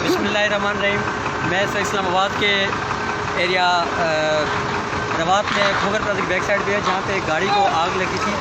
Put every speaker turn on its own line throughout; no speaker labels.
बिस्मिल्लाहिर्रहमानिर्रहीम। मैं इस्लाम आबाद के एरिया रवात में खोगर प्लाजा की बैक साइड पे है, जहाँ पे गाड़ी को आग लगी थी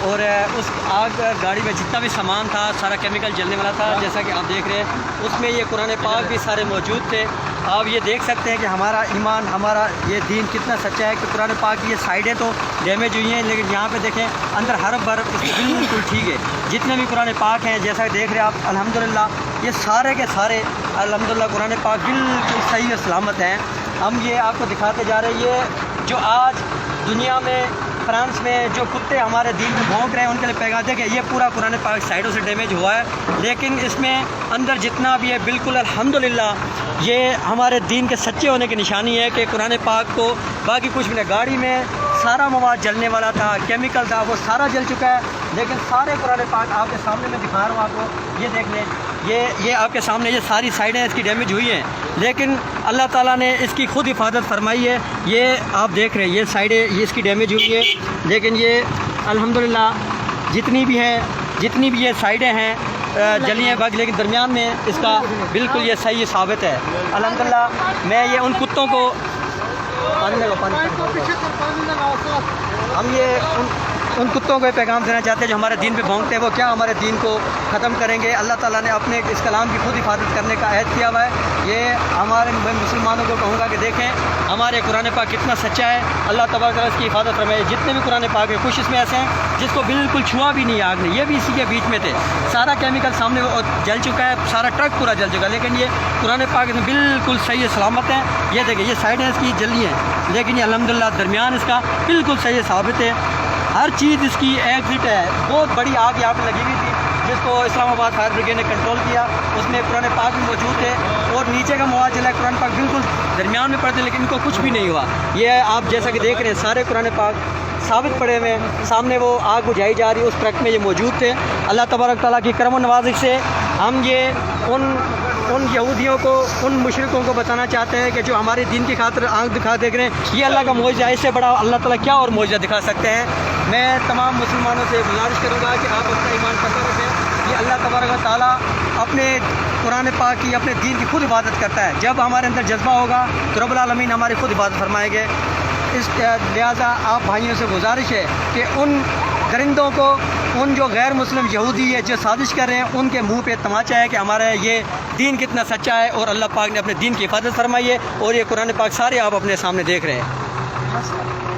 और उस आग गाड़ी में जितना भी सामान था सारा केमिकल जलने वाला था। जैसा कि आप देख रहे हैं उसमें ये कुरान पाक भी सारे मौजूद थे। आप ये देख सकते हैं कि हमारा ईमान, हमारा ये दीन कितना सच्चा है कि कुरान पाक की ये साइडें तो डैमेज हुई हैं, लेकिन यहाँ पे देखें अंदर हरफ बर्फ इसके बिल्कुल ठीक है। जितने भी कुरान पाक हैं जैसा कि देख रहे हैं आप, अल्हम्दुलिल्लाह ये सारे के सारे अल्हम्दुलिल्लाह कुरान पाक बिल्कुल सही और सलामत हैं। हम ये आपको दिखाते जा रहे हैं, ये जो आज दुनिया में फ्रांस में जो कुत्ते हमारे दीन को भौंक रहे हैं उनके लिए पैगाम दे कि ये पूरा कुरान पाक साइडों से डैमेज हुआ है, लेकिन इसमें अंदर जितना भी है बिल्कुल अल्हम्दुलिल्लाह ये हमारे दीन के सच्चे होने की निशानी है कि कुरान पाक को बाकी कुछ भी नहीं। गाड़ी में सारा मवाद जलने वाला था, केमिकल था, वो सारा जल चुका है, लेकिन सारे कुरान पाक आपके सामने मैं दिखा रहा हूँ आपको। ये देख लें, ये आपके सामने ये सारी साइडें इसकी डैमेज हुई हैं, लेकिन अल्लाह ताला ने इसकी खुद हिफाजत फरमाई है। ये आप देख रहे हैं ये साइडें ये इसकी डैमेज हुई है, लेकिन ये अल्हम्दुलिल्लाह जितनी भी ये साइडें हैं जली हैं बाकी, लेकिन दरमियान में इसका बिल्कुल ये सही साबित है अल्हम्दुलिल्लाह। मैं ये उन कुत्तों को हम ये उन कुत्तों को पैगाम देना चाहते हैं जो हमारे दीन पे भौंकते हैं, वो क्या हमारे दीन को ख़त्म करेंगे। अल्लाह ताला ने अपने इस कलाम की खुद हिफाजत करने का अहद किया हुआ है। ये हमारे मुसलमानों को कहूँगा कि देखें हमारे कुरान पाक कितना सच्चा है। अल्लाह तबारक तआला इसकी हिफाजत फरमाए। जितने भी कुरान पाक है कुछ इसमें ऐसे हैं जिसको बिल्कुल छुआ भी नहीं आग ने, ये भी इसी के बीच में थे। सारा केमिकल सामने जल चुका है, सारा ट्रक पूरा जल चुका है, लेकिन ये कुरान पाक में बिल्कुल सही सलामत है। ये देखिए ये साइडें इसकी जली हैं, लेकिन ये अल्हम्दुलिल्लाह दरमियान इसका बिल्कुल सही साबित है। हर चीज़ इसकी एग्जिट है। बहुत बड़ी आग यहाँ पर लगी हुई थी जिसको इस्लामाबाद फायर ब्रिगेड ने कंट्रोल किया, उसमें कुरान पाक भी मौजूद है और नीचे का मवाद जला है, कुरान पाक बिल्कुल दरमियान में पड़ते, लेकिन इनको कुछ भी नहीं हुआ। ये आप जैसा कि देख रहे हैं सारे कुरान पाक साबित पड़े हुए हैं सामने। वो आग बुझाई जा रही है, उस ट्रक में ये मौजूद थे। अल्लाह तबारक तआला की करम नवाज़ी से हम ये उन यहूदियों को, उन मुशरिकों को बताना चाहते हैं कि जो हमारे दीन की खातिर आँख दिखा देख रहे हैं, ये अल्लाह का मौजज़ा है। इससे बड़ा अल्लाह ताला क्या और मौजज़ा दिखा सकते हैं। मैं तमाम मुसलमानों से गुजारिश करूँगा कि आप अपना ईमान पक्का रखें। ये अल्लाह तबारक तआला अपने कुरान पाक की, अपने दीन की खुद हिफाजत करता है। जब हमारे अंदर जज्बा होगा तो रब्बुल आलमीन हमारी खुद हिफाजत फरमाएंगे। इस लिहाजा आप भाइयों से गुजारिश है कि उन दरिंदों को, उन जो गैर मुस्लिम यहूदी है जो साजिश कर रहे हैं, उनके मुंह पे तमाचा है कि हमारा ये दीन कितना सच्चा है और अल्लाह पाक ने अपने दीन की हिफाजत फरमाई है। और ये कुरान पाक सारे आप अपने सामने देख रहे हैं।